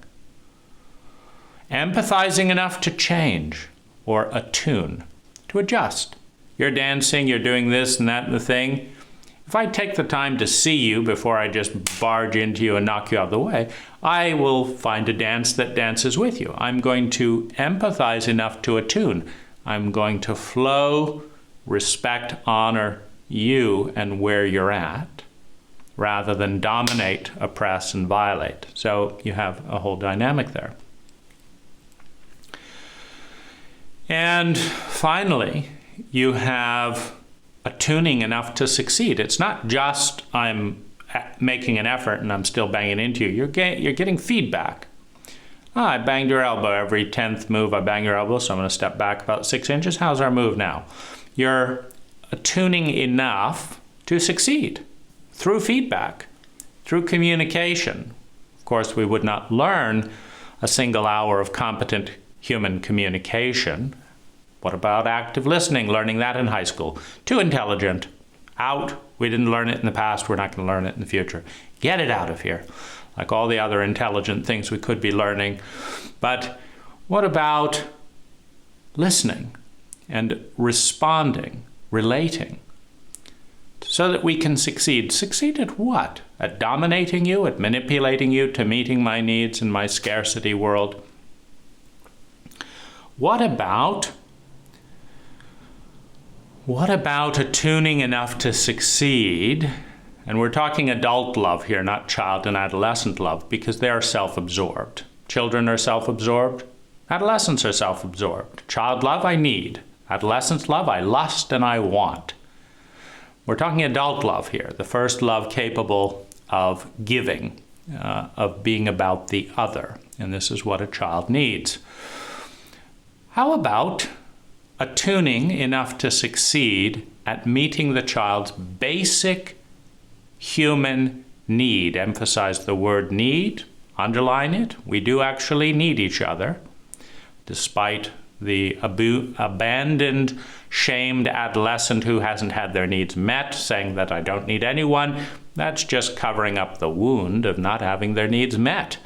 Empathizing enough to change or attune, to adjust. You're dancing, you're doing this and that and the thing. If I take the time to see you before I just barge into you and knock you out of the way, I will find a dance that dances with you. I'm going to empathize enough to attune. I'm going to flow, respect, honor you and where you're at, rather than dominate, oppress, and violate. So you have a whole dynamic there. And finally, you have attuning enough to succeed. It's not just I'm making an effort and I'm still banging into you. You're getting feedback. I banged your elbow. Every 10th move I bang your elbow, so I'm going to step back about 6 inches. How's our move now? You're attuning enough to succeed through feedback, through communication. Of course, we would not learn a single hour of competent human communication. What about active listening? Learning that in high school. Too intelligent. Out. We didn't learn it in the past. We're not going to learn it in the future. Get it out of here. Like all the other intelligent things we could be learning. But what about listening and responding, relating, so that we can succeed? Succeed at what? At dominating you, at manipulating you to meeting my needs in my scarcity world? What about attuning enough to succeed? And we're talking adult love here, not child and adolescent love, because they are self-absorbed. Children are self-absorbed. Adolescents are self-absorbed. Child love, I need. Adolescent love, I lust and I want. We're talking adult love here, the first love capable of giving, of being about the other. And this is what a child needs. How about attuning enough to succeed at meeting the child's basic human need? Emphasize the word need, underline it. We do actually need each other, despite the abandoned, shamed adolescent who hasn't had their needs met, saying that I don't need anyone. That's just covering up the wound of not having their needs met.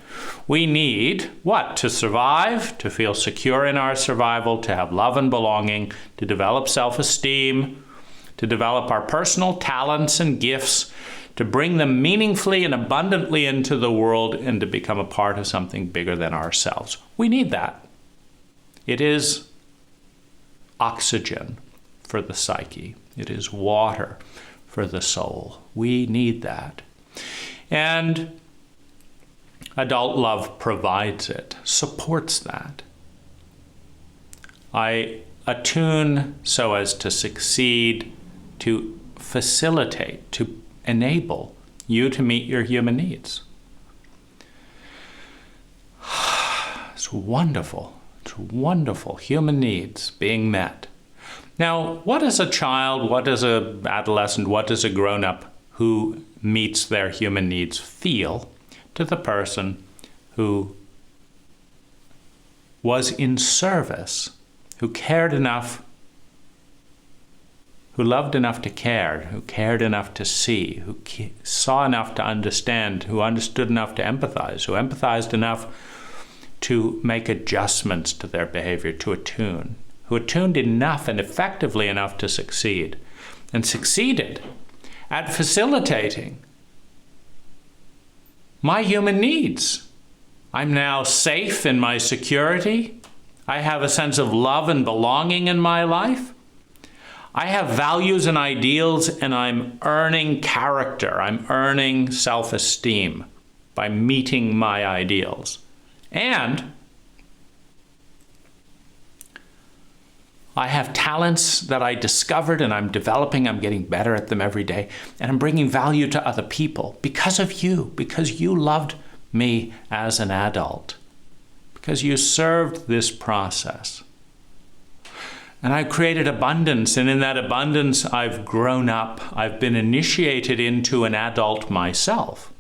We need what? To survive, to feel secure in our survival, to have love and belonging, to develop self-esteem, to develop our personal talents and gifts, to bring them meaningfully and abundantly into the world, and to become a part of something bigger than ourselves. We need that. It is oxygen for the psyche. It is water for the soul. We need that. And adult love provides it, supports that. I attune so as to succeed, to facilitate, to enable you to meet your human needs. It's wonderful. It's wonderful. Human needs being met. Now, what is a child, what is an adolescent, what does a grown-up who meets their human needs feel to the person who was in service, who cared enough, who loved enough to care, who cared enough to see, who saw enough to understand, who understood enough to empathize, who empathized enough to make adjustments to their behavior, to attune, who attuned enough and effectively enough to succeed, and succeeded at facilitating my human needs. I'm now safe in my security. I have a sense of love and belonging in my life. I have values and ideals, and I'm earning character. I'm earning self-esteem by meeting my ideals. And I have talents that I discovered and I'm developing. I'm getting better at them every day. And I'm bringing value to other people because of you, because you loved me as an adult, because you served this process. And I've created abundance, and in that abundance I've grown up. I've been initiated into an adult myself.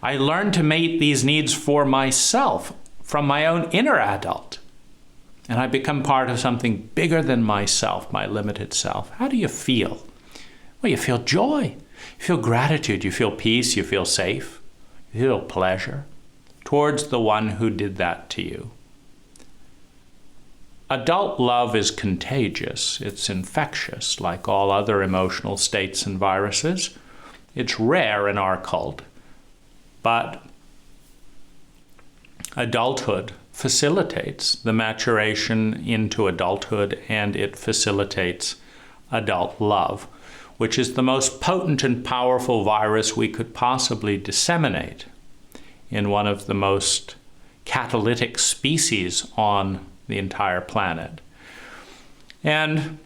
I learned to meet these needs for myself from my own inner adult. And I become part of something bigger than myself, my limited self. How do you feel? Well, you feel joy. You feel gratitude. You feel peace. You feel safe. You feel pleasure towards the one who did that to you. adult love is contagious. It's infectious, like all other emotional states and viruses. It's rare in our cult, but adulthood facilitates the maturation into adulthood, and it facilitates adult love, which is the most potent and powerful virus we could possibly disseminate in one of the most catalytic species on the entire planet. And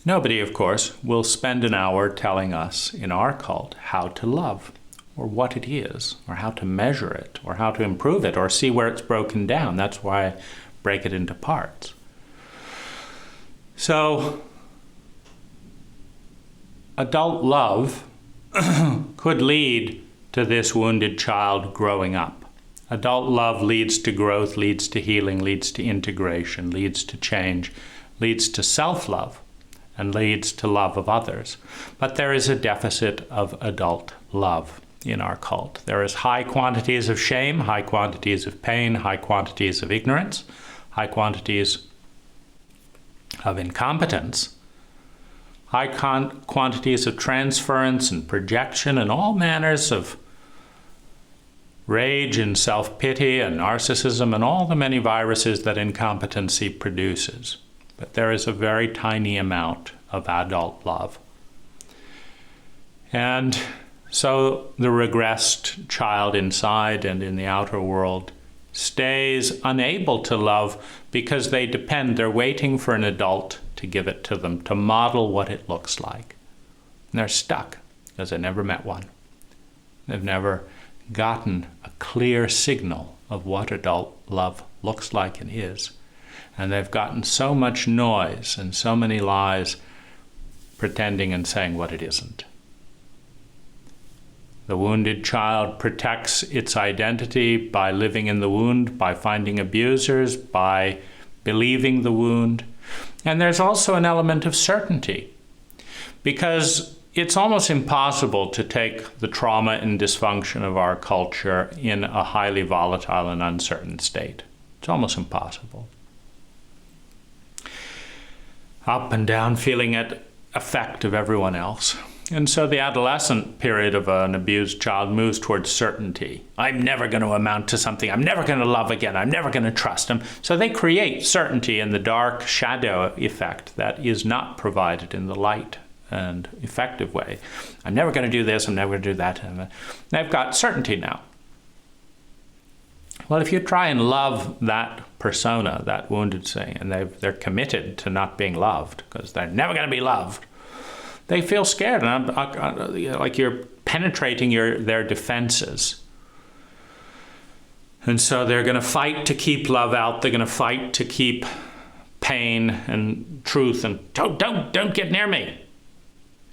nobody, of course, will spend an hour telling us in our cult how to love, or what it is, or how to measure it, or how to improve it, or see where it's broken down. That's why I break it into parts. So, adult love could lead to this wounded child growing up. Adult love leads to growth, leads to healing, leads to integration, leads to change, leads to self-love, and leads to love of others. But there is a deficit of adult love in our cult. There is high quantities of shame, high quantities of pain, high quantities of ignorance, high quantities of incompetence, high quantities of transference and projection, and all manners of rage and self-pity and narcissism and all the many viruses that incompetency produces. But there is a very tiny amount of adult love. And so the regressed child inside and in the outer world stays unable to love because they're waiting for an adult to give it to them, to model what it looks like. And they're stuck because they never met one. They've never gotten a clear signal of what adult love looks like and is. And they've gotten so much noise and so many lies pretending and saying what it isn't. The wounded child protects its identity by living in the wound, by finding abusers, by believing the wound. And there's also an element of certainty, because it's almost impossible to take the trauma and dysfunction of our culture in a highly volatile and uncertain state. It's almost impossible. Up and down, feeling at effect of everyone else. And so the adolescent period of an abused child moves towards certainty. I'm never going to amount to something. I'm never going to love again. I'm never going to trust him. So they create certainty in the dark shadow effect that is not provided in the light and effective way. I'm never going to do this. I'm never going to do that. And they've got certainty now. Well, if you try and love that persona, that wounded thing, and they're committed to not being loved because they're never going to be loved, they feel scared, and like you're penetrating their defenses. And so they're going to fight to keep love out. They're going to fight to keep pain and truth, and don't get near me.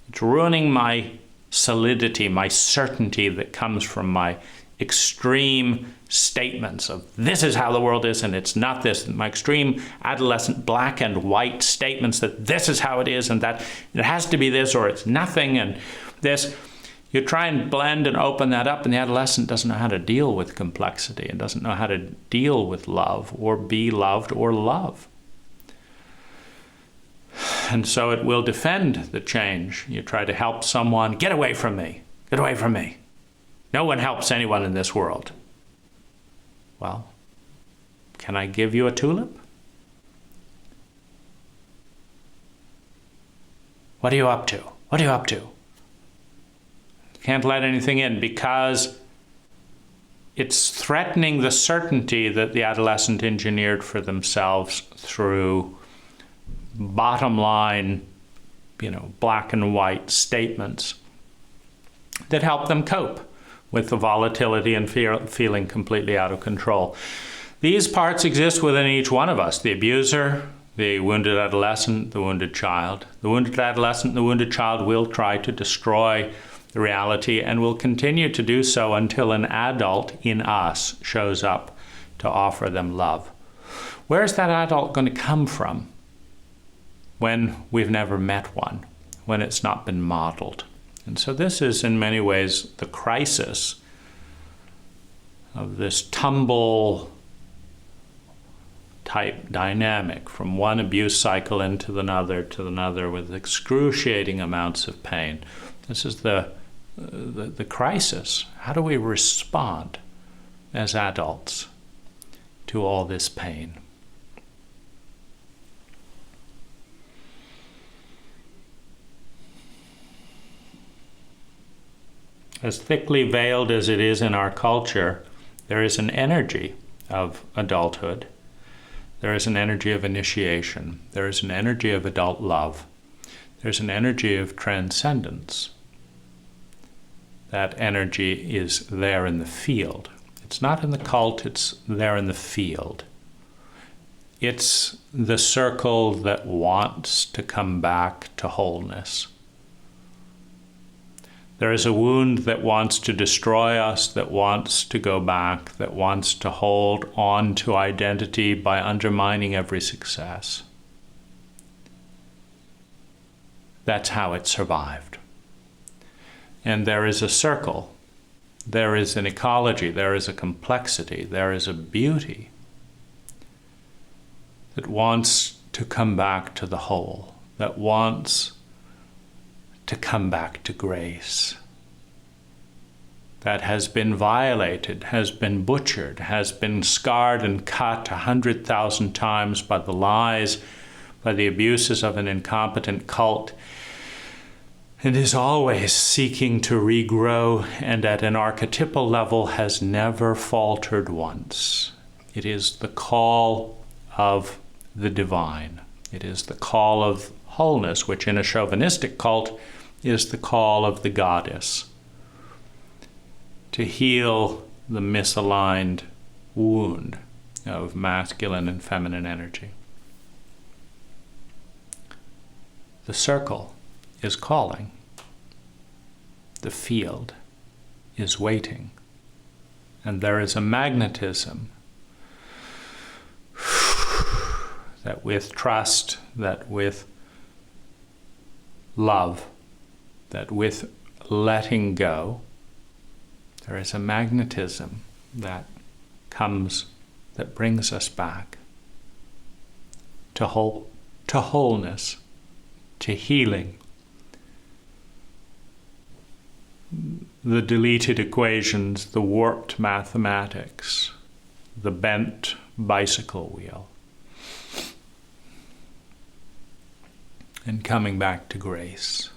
It's ruining my solidity, my certainty that comes from my extreme statements of this is how the world is and it's not this, my extreme adolescent black and white statements that this is how it is and that it has to be this or it's nothing and this. You try and blend and open that up, and the adolescent doesn't know how to deal with complexity and doesn't know how to deal with love or be loved or love. And so it will defend the change. You try to help someone, get away from me, get away from me. No one helps anyone in this world. Well, can I give you a tulip? What are you up to? What are you up to? Can't let anything in because it's threatening the certainty that the adolescent engineered for themselves through bottom line, black and white statements that help them cope with the volatility and feeling completely out of control. These parts exist within each one of us: the abuser, the wounded adolescent, the wounded child. The wounded adolescent, the wounded child will try to destroy the reality and will continue to do so until an adult in us shows up to offer them love. Where's that adult going to come from when we've never met one, when it's not been modeled? And so this is in many ways the crisis of this tumble type dynamic from one abuse cycle into another to another with excruciating amounts of pain. This is the crisis. How do we respond as adults to all this pain? As thickly veiled as it is in our culture, there is an energy of adulthood. There is an energy of initiation. There is an energy of adult love. There's an energy of transcendence. That energy is there in the field. It's not in the cult, it's there in the field. It's the circle that wants to come back to wholeness. There is a wound that wants to destroy us, that wants to go back, that wants to hold on to identity by undermining every success. That's how it survived. And there is a circle, there is an ecology, there is a complexity, there is a beauty that wants to come back to the whole, that wants to come back to grace, that has been violated, has been butchered, has been scarred and cut 100,000 times by the lies, by the abuses of an incompetent cult, and is always seeking to regrow, and at an archetypal level has never faltered once. It is the call of the divine. It is the call of wholeness, which in a chauvinistic cult is the call of the goddess, to heal the misaligned wound of masculine and feminine energy. The circle is calling. The field is waiting. And there is a magnetism that with trust, that with love, that with letting go, there is a magnetism that comes, that brings us back to wholeness, to healing. The deleted equations, the warped mathematics, the bent bicycle wheel, and coming back to grace.